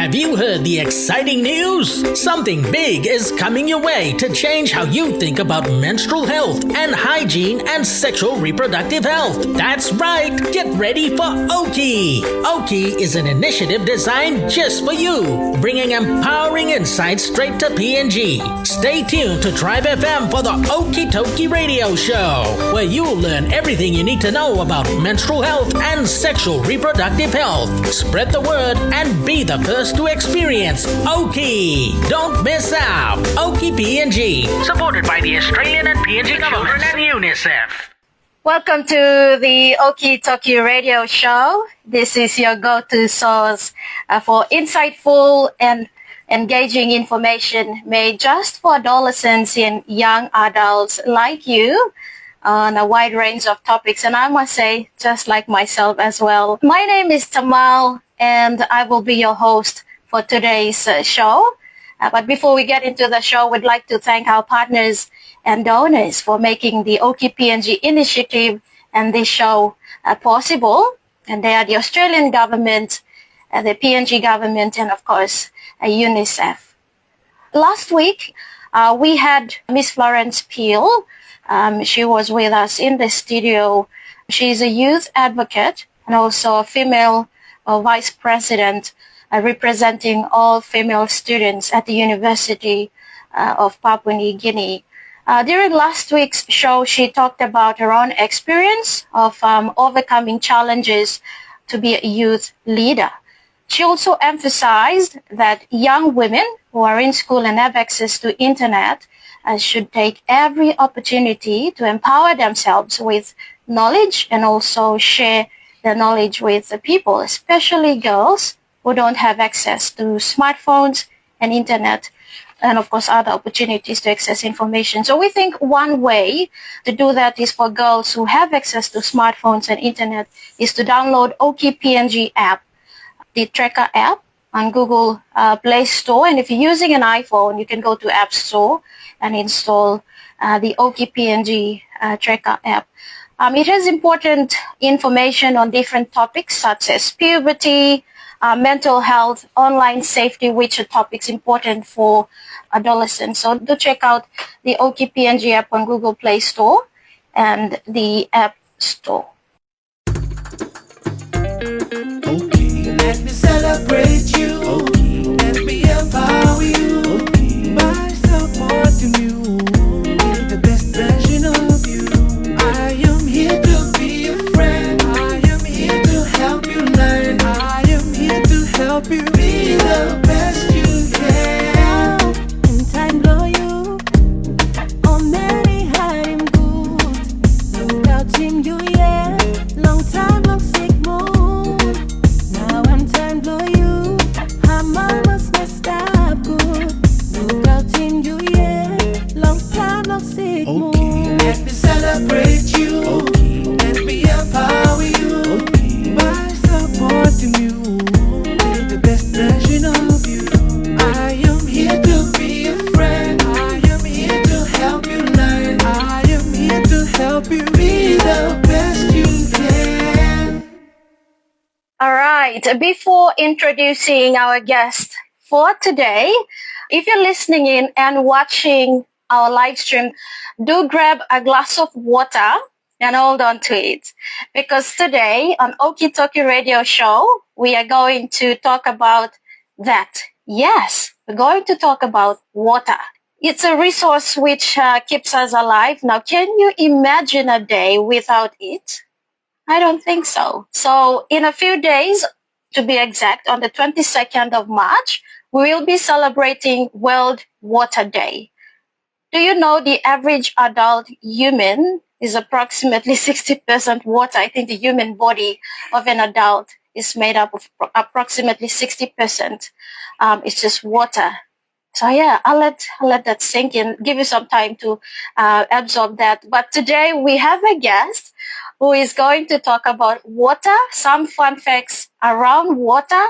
Have you heard the exciting news? Something big is coming your way to change how you think about menstrual health and hygiene and sexual reproductive health. That's right, get ready for Oki. Oki is an initiative designed just for you, bringing empowering insights straight to PNG. Stay tuned to Tribe FM for the Okie Tokie Radio Show, where you'll learn everything you need to know about menstrual health and sexual reproductive health. Spread the word and be the first to experience Oki. Don't miss out. Oki PNG, supported by the Australian and PNG government and UNICEF. Welcome to the Okie Tokie Radio Show. This is your go-to source for insightful and engaging information made just for adolescents and young adults like you on a wide range of topics. And I must say, just like myself as well. My name is Tamal, and I will be your host for today's show. But before we get into the show, we'd like to thank our partners and donors for making the Oki PNG initiative and this show possible. And they are the Australian government, the PNG government, and of course, UNICEF. Last week, we had Miss Florence Peel. She was with us in the studio. She's a youth advocate and also a female vice president representing all female students at the University of Papua New Guinea. During last week's show, she talked about her own experience of overcoming challenges to be a youth leader. She also emphasized that young women who are in school and have access to internet should take every opportunity to empower themselves with knowledge and also share their knowledge with the people, especially girls who don't have access to smartphones and internet, and of course other opportunities to access information. So we think one way to do that is for girls who have access to smartphones and internet is to download Oki PNG app, the tracker app on Google Play Store. And if you're using an iPhone, you can go to App Store and install the Oki PNG tracker app. It has important information on different topics such as puberty, mental health, online safety, which are topics important for adolescents. So do check out the Oki PNG app on Google Play Store and the App Store. Okay. Let me celebrate you. Okay. Let me empower you. Okay. By supporting you with the best version of you. I am here to be a friend. I am here to help you learn. I am here to help you be the best you can. In time blow you on many hiding good. Without him you yeah. Long time no sick moon. Now I'm time blow you. How mama's messed up good. Without him you yeah. Long time no sick moon. Let me celebrate you. Okay. Let me empower you. Okay. By supporting you with the best version of you. I am here to be a friend. I am here to help you learn. I am here to help you be the best you can. All right. Before introducing our guest for today, if you're listening in and watching our live stream, do grab a glass of water and hold on to it. Because today on Okie Tokie Radio Show, we are going to talk about that. Yes, we're going to talk about water. It's a resource which keeps us alive. Now, can you imagine a day without it? I don't think so. So in a few days, to be exact, on the 22nd of March, we will be celebrating World Water Day. Do you know the average adult human is approximately 60% water? I think the human body of an adult is made up of approximately 60%. It's just water. So yeah, I'll let that sink in, give you some time to absorb that. But today we have a guest who is going to talk about water, some fun facts around water,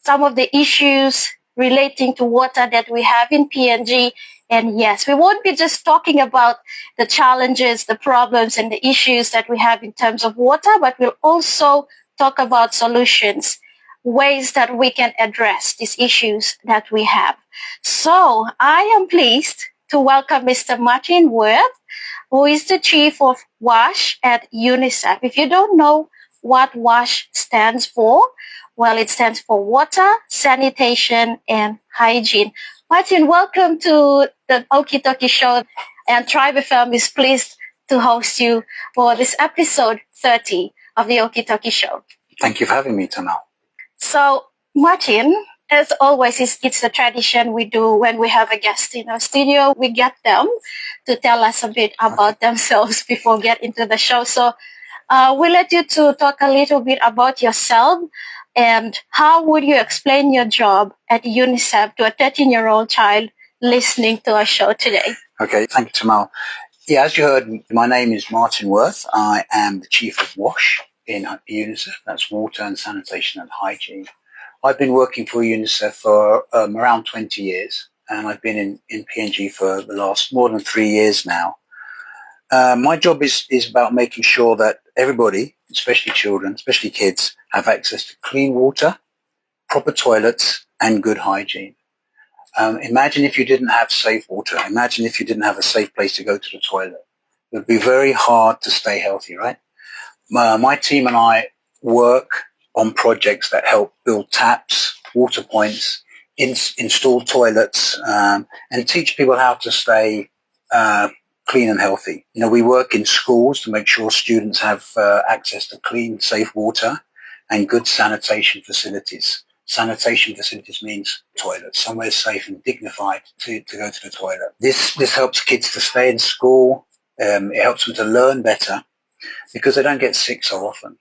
some of the issues relating to water that we have in PNG. And yes, we won't be just talking about the challenges, the problems, and the issues that we have in terms of water, but we'll also talk about solutions ways that we can address these issues that we have. So I am pleased to welcome Mr. Martin Worth, who is the Chief of WASH at UNICEF. If you don't know what WASH stands for, well, it stands for Water, Sanitation and Hygiene. Martin, welcome to the Okie Dokie Show, and Tribe FM is pleased to host you for this episode 30 of the Okie Dokie Show. Thank you for having me, Tamal. So, Martin, as always, it's the tradition we do when we have a guest in our studio. We get them to tell us a bit about themselves before we get into the show. So we'll let you to talk a little bit about yourself and how would you explain your job at UNICEF to a 13-year-old child listening to our show today. Okay, thank you, Tamal. Yeah, as you heard, my name is Martin Worth. I am the Chief of WASH in UNICEF. That's Water and Sanitation and Hygiene. I've been working for UNICEF for around 20 years, and I've been in PNG for the last more than 3 years now. My job is about making sure that everybody, especially children, especially kids, have access to clean water, proper toilets, and good hygiene. Imagine if you didn't have safe water. Imagine if you didn't have a safe place to go to the toilet. It would be very hard to stay healthy, right? My team and I work on projects that help build taps, water points, install toilets, and teach people how to stay clean and healthy. You know, we work in schools to make sure students have access to clean, safe water and good sanitation facilities. Sanitation facilities means toilets, somewhere safe and dignified to go to the toilet. This helps kids to stay in school. It helps them to learn better because they don't get sick so often.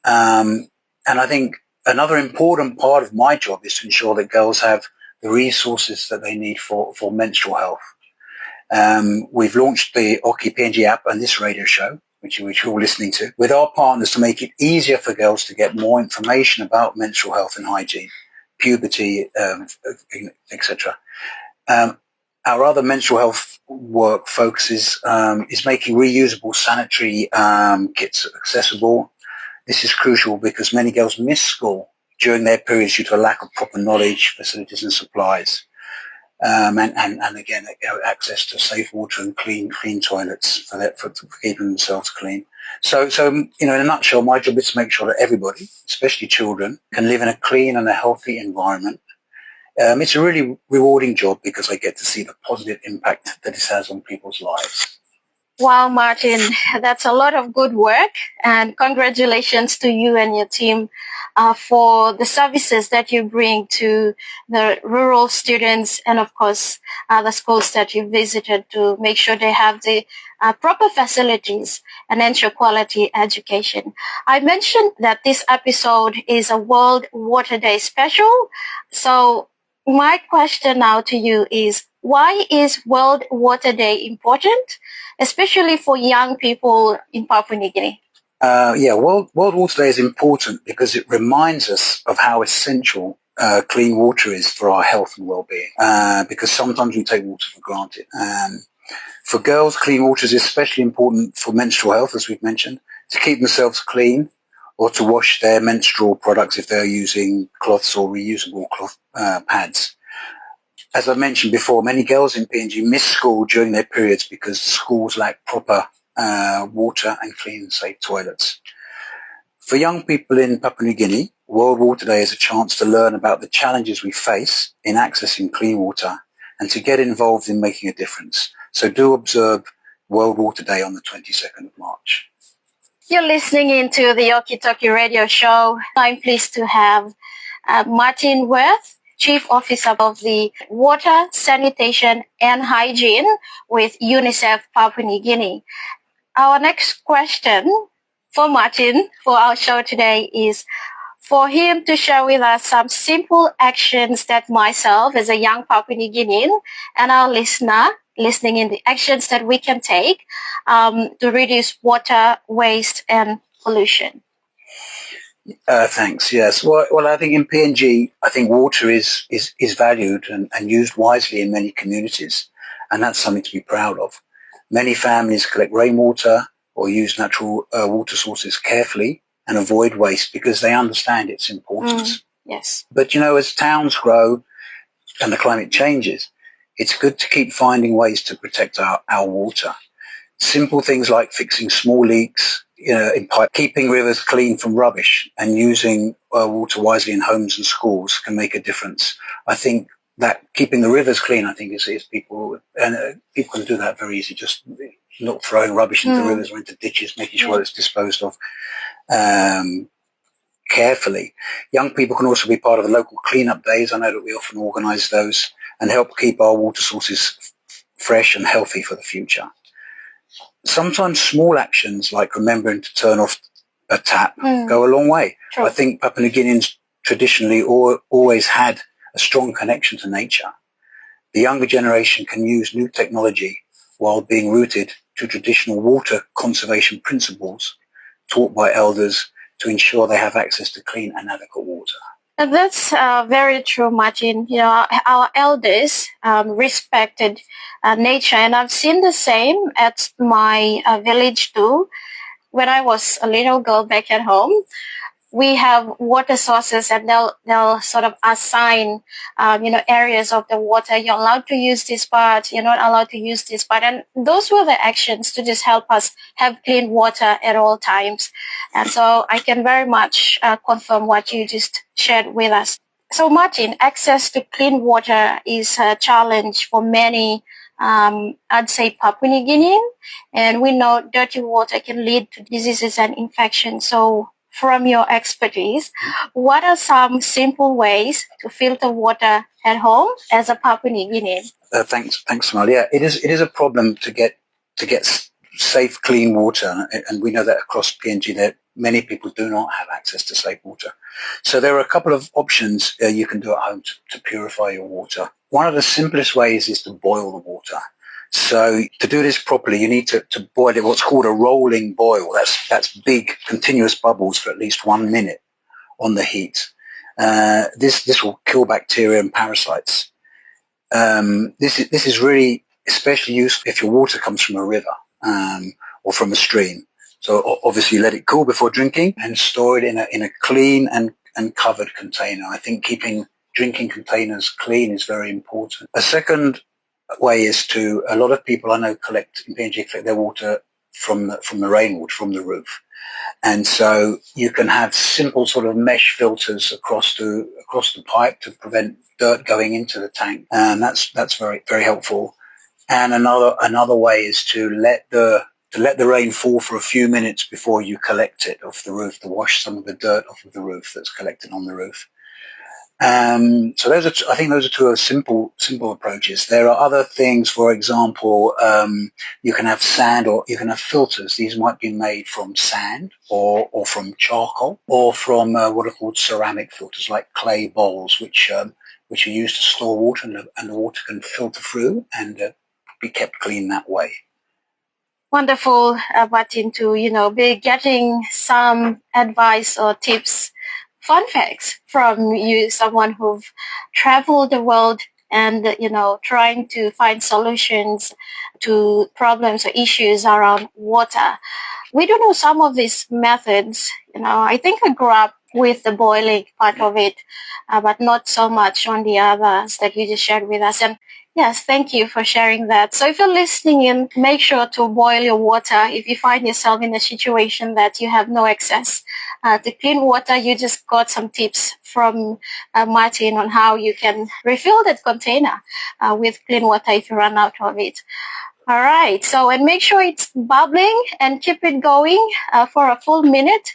And I think another important part of my job is to ensure that girls have the resources that they need for menstrual health. We've launched the Oki PNG app and this radio show, which you're all listening to, with our partners to make it easier for girls to get more information about menstrual health and hygiene, puberty, etc. Our other menstrual health work focuses is making reusable sanitary kits accessible. This is crucial because many girls miss school during their periods due to a lack of proper knowledge, facilities and supplies. And again, access to safe water and clean toilets for keeping themselves clean. So, in a nutshell, my job is to make sure that everybody, especially children, can live in a clean and a healthy environment. It's a really rewarding job because I get to see the positive impact that it has on people's lives. Wow, Martin, that's a lot of good work, and congratulations to you and your team for the services that you bring to the rural students and, of course, the schools that you visited to make sure they have the proper facilities and ensure quality education. I mentioned that this episode is a World Water Day special, so my question now to you is, why is World Water Day important, especially for young people in Papua New Guinea? World Water Day is important because it reminds us of how essential clean water is for our health and well-being, because sometimes we take water for granted. For girls, clean water is especially important for menstrual health, as we've mentioned, to keep themselves clean or to wash their menstrual products if they're using cloths or reusable cloth pads. As I mentioned before, many girls in PNG miss school during their periods because schools lack proper water and clean and safe toilets. For young people in Papua New Guinea, World Water Day is a chance to learn about the challenges we face in accessing clean water and to get involved in making a difference. So do observe World Water Day on the 22nd of March. You're listening into the Okie Dokie radio show. I'm pleased to have Martin Worth, Chief Officer of the Water, Sanitation and Hygiene with UNICEF Papua New Guinea. Our next question for Martin for our show today is for him to share with us some simple actions that myself as a young Papua New Guinean and our listener listening in the actions that we can take to reduce water waste and pollution. Thanks. Yes. Well, I think in PNG, I think water is valued and used wisely in many communities, and that's something to be proud of. Many families collect rainwater or use natural water sources carefully and avoid waste because they understand its importance. Yes. But, as towns grow and the climate changes, it's good to keep finding ways to protect our water. Simple things like fixing small leaks, in pipe, keeping rivers clean from rubbish and using water wisely in homes and schools can make a difference. I think that keeping the rivers clean, is people can do that very easy, just not throwing rubbish into rivers or into ditches, making sure it's disposed of carefully. Young people can also be part of the local cleanup days. I know that we often organise those and help keep our water sources fresh and healthy for the future. Sometimes small actions like remembering to turn off a tap go a long way. True. I think Papua New Guineans traditionally always had a strong connection to nature. The younger generation can use new technology while being rooted to traditional water conservation principles taught by elders to ensure they have access to clean and adequate water. And that's very true, Martin. Our elders respected nature, and I've seen the same at my village too. When I was a little girl back at home, we have water sources, and they'll sort of assign, areas of the water. You're allowed to use this part. You're not allowed to use this part. And those were the actions to just help us have clean water at all times. And so I can very much confirm what you just shared with us. So Martin, access to clean water is a challenge for many, I'd say Papua New Guinean. And we know dirty water can lead to diseases and infections. So from your expertise, what are some simple ways to filter water at home as a Papua New Guinean? Thanks, Sonal. Yeah, it is a problem to get safe, clean water, and we know that across PNG that many people do not have access to safe water. So there are a couple of options you can do at home to purify your water. One of the simplest ways is to boil the water. So to do this properly, you need to boil it, what's called a rolling boil. That's big, continuous bubbles for at least 1 minute on the heat. This will kill bacteria and parasites. This is really especially useful if your water comes from a river or from a stream. So obviously let it cool before drinking and store it in a clean and covered container. I think keeping drinking containers clean is very important. A second way is a lot of people I know collect their water from the rainwater, from the roof. And so you can have simple sort of mesh filters across the pipe to prevent dirt going into the tank. And that's very, very helpful. And another way is to let the rain fall for a few minutes before you collect it off the roof, to wash some of the dirt off of the roof that's collected on the roof. So I think those are two simple approaches. There are other things. For example, you can have sand, or you can have filters. These might be made from sand or from charcoal, or from what are called ceramic filters, like clay bowls, which are used to store water, and the water can filter through and be kept clean that way. Wonderful, Martin, to be getting some advice or tips, fun facts from you, someone who've traveled the world and, trying to find solutions to problems or issues around water. We do know some of these methods. I think I grew up with the boiling part of it, but not so much on the others that you just shared with us. And yes, thank you for sharing that. So if you're listening in, make sure to boil your water. If you find yourself in a situation that you have no access to clean water, you just got some tips from Martin on how you can refill that container with clean water if you run out of it. All right. So, and make sure it's bubbling and keep it going for a full minute.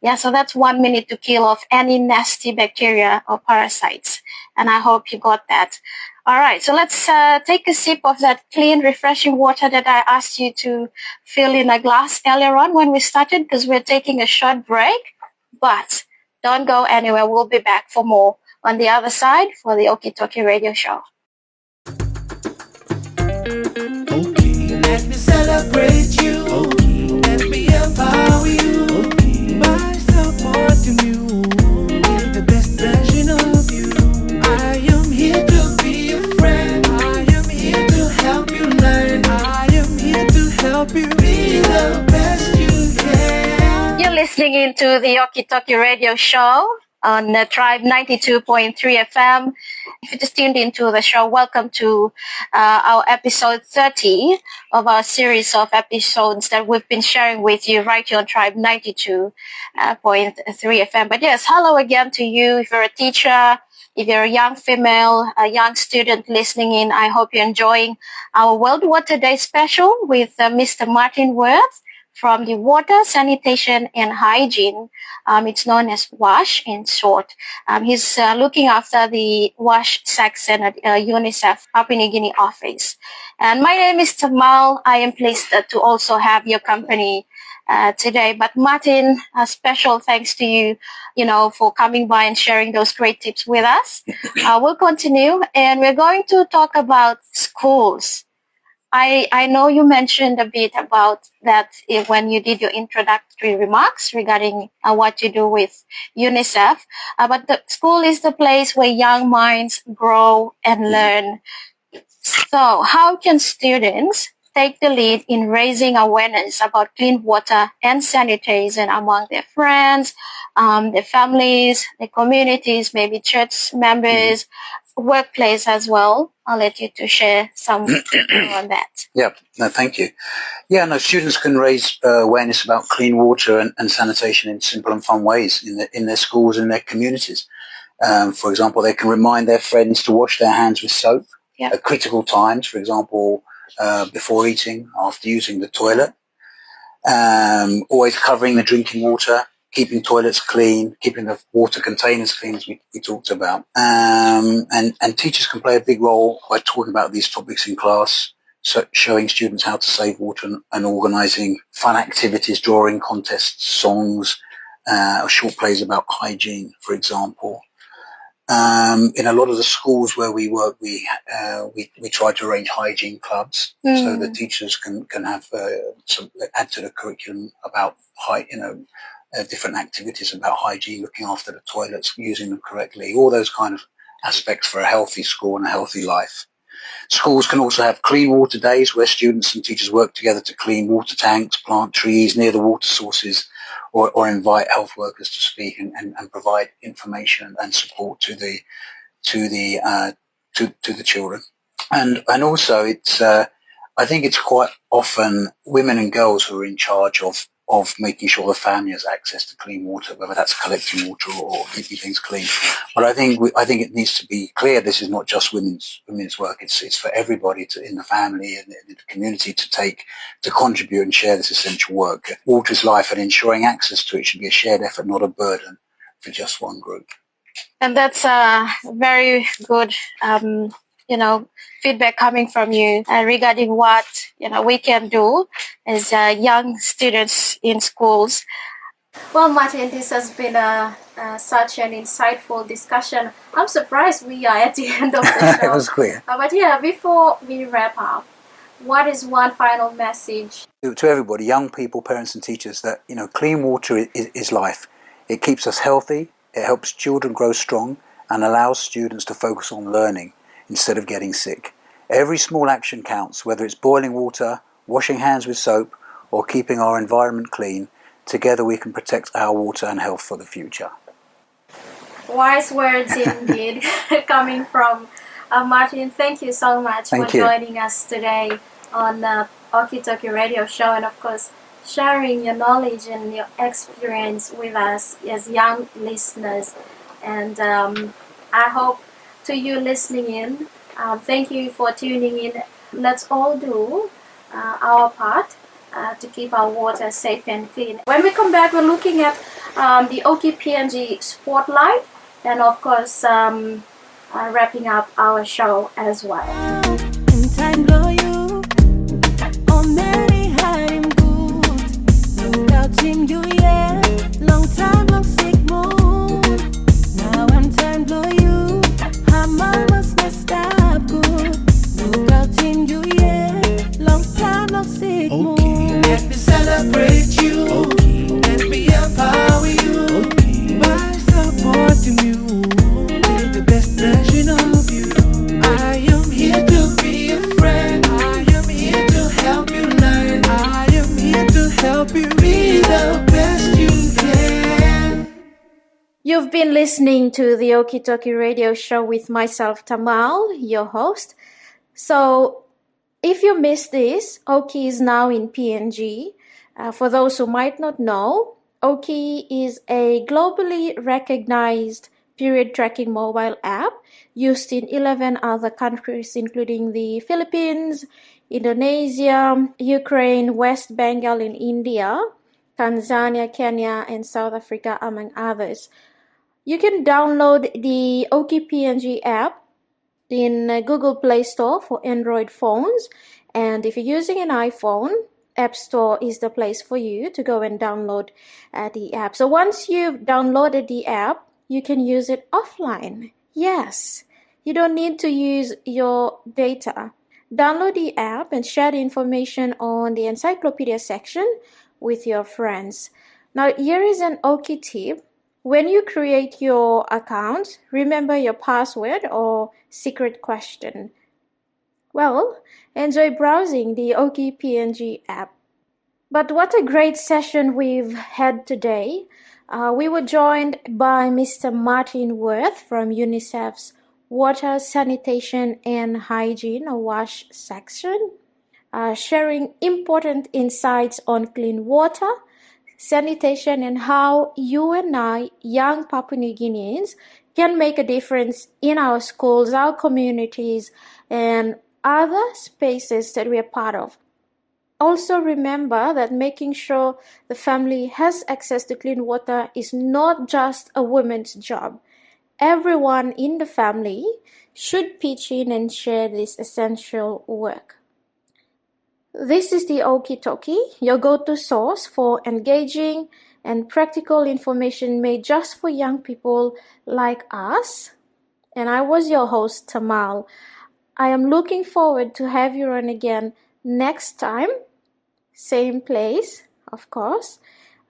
Yeah, so that's 1 minute to kill off any nasty bacteria or parasites. And I hope you got that. All right, so let's take a sip of that clean, refreshing water that I asked you to fill in a glass earlier on when we started, because we're taking a short break. But don't go anywhere. We'll be back for more on the other side for the Okie Toki Radio Show. Okay, let me celebrate you. Okay, let me empower you. Okay, by supporting you, be the best version of you. I am here to be a friend. I am here to help you learn. I am here to help you be the best you can. You're listening into the Okie Toki Radio Show on Tribe 92.3 FM. If you just tuned into the show, welcome to our episode 30 of our series of episodes that we've been sharing with you right here on Tribe 92.3 FM. But yes, hello again to you. If you're a teacher, if you're a young female, a young student listening in, I hope you're enjoying our World Water Day special with Mr. Martin Worth from the Water, Sanitation and Hygiene. It's known as WASH in short. He's looking after the WASH section at UNICEF Papua New Guinea office. And my name is Tamal. I am pleased to also have your company today. But Martin, a special thanks to you, for coming by and sharing those great tips with us. We'll continue, and we're going to talk about schools. I know you mentioned a bit about that when you did your introductory remarks regarding what you do with UNICEF, but the school is the place where young minds grow and learn. So how can students take the lead in raising awareness about clean water and sanitation among their friends, their families, their communities, maybe church members, workplace as well? I'll let you to share some on that. Yeah, no, thank you. Yeah, no, students can raise awareness about clean water and sanitation in simple and fun ways in their schools and their communities. For example, they can remind their friends to wash their hands with soap at critical times, for example, before eating, after using the toilet, always covering the drinking water, keeping toilets clean, keeping the water containers clean, as we talked about. And teachers can play a big role by talking about these topics in class, so showing students how to save water and organising fun activities, drawing contests, songs, or short plays about hygiene, for example. In a lot of the schools where we work, we try to arrange hygiene clubs, so the teachers can have add to the curriculum about different activities about hygiene, looking after the toilets, using them correctly, all those kind of aspects for a healthy school and a healthy life. Schools can also have clean water days where students and teachers work together to clean water tanks, plant trees near the water sources, or invite health workers to speak and provide information and support to the children. And also it's I think it's quite often women and girls who are in charge of making sure the family has access to clean water, whether that's collecting water or keeping things clean. But I think it needs to be clear this is not just women's work. It's for everybody in the family and in the community to contribute and share this essential work. Water is life, and ensuring access to it should be a shared effort, not a burden for just one group. And that's a very good feedback coming from you regarding what we can do as young students in schools. Well, Martin, this has been such an insightful discussion. I'm surprised we are at the end of the show. It was clear. But before we wrap up, what is one final message to everybody, young people, parents and teachers, that clean water is life. It keeps us healthy, it helps children grow strong, and allows students to focus on learning instead of getting sick. Every small action counts, whether it's boiling water, washing hands with soap, or keeping our environment clean. Together we can protect our water and health for the future. Wise words indeed coming from Martin. Thank you so much for joining us today on the Okie Toki Radio Show, and of course sharing your knowledge and your experience with us as young listeners. And I hope to you listening in, thank you for tuning in. Let's all do our part to keep our water safe and clean. When we come back, we're looking at the Okie PNG Spotlight, and of course wrapping up our show as well. In time blow you on Mary hiding good. Without him you long time no sick moon. Now I'm time blow you. How mama's messed up good. Without him you long time no sick moon. Let me celebrate you. Let me empower you. By supporting you with the best version of you. I am here to be a friend. I am here to help you learn. I am here to help you be the best you can. listening to the Okie Toki Radio Show with myself, Tamal, your host. So, if you missed this, Oki is now in PNG. For those who might not know, Oki is a globally recognized period tracking mobile app used in 11 other countries, including the Philippines, Indonesia, Ukraine, West Bengal in India, Tanzania, Kenya, and South Africa, among others. You can download the Oki PNG app in Google Play Store for Android phones. And if you're using an iPhone, App Store is the place for you to go and download the app. So once you've downloaded the app, you can use it offline. Yes, you don't need to use your data. Download the app and share the information on the encyclopedia section with your friends. Now, here is an Oki tip. When you create your account, remember your password or secret question. Well, enjoy browsing the Oki PNG app. But what a great session we've had today. We were joined by Mr. Martin Worth from UNICEF's Water, Sanitation and Hygiene, or WASH section, sharing important insights on clean water, sanitation, and how you and I, young Papua New Guineans, can make a difference in our schools, our communities, and other spaces that we are part of. Also remember that making sure the family has access to clean water is not just a woman's job. Everyone in the family should pitch in and share this essential work. This is the Okie Toki, your go-to source for engaging and practical information made just for young people like us. And I was your host, Tamal. I am looking forward to have you on again next time. Same place, of course.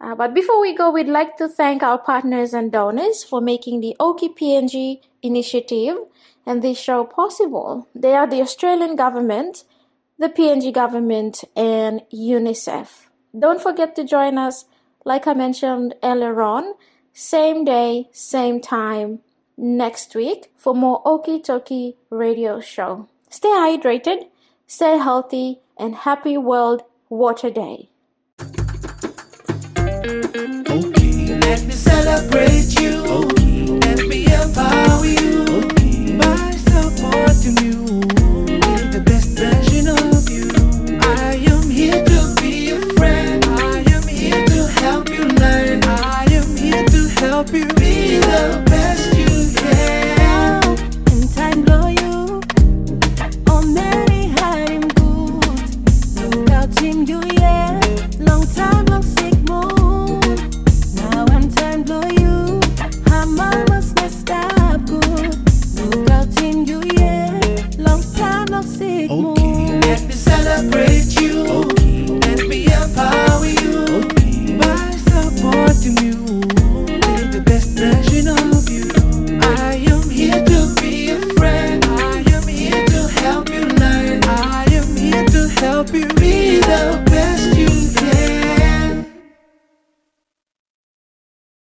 But before we go, we'd like to thank our partners and donors for making the Oki PNG initiative and this show possible. They are the Australian government, the PNG government, and UNICEF. Don't forget to join us, like I mentioned earlier on, same day, same time, next week for more Okie Toki Radio Show. Stay hydrated, stay healthy, and happy World Water Day. Let me celebrate you. Let me empower you.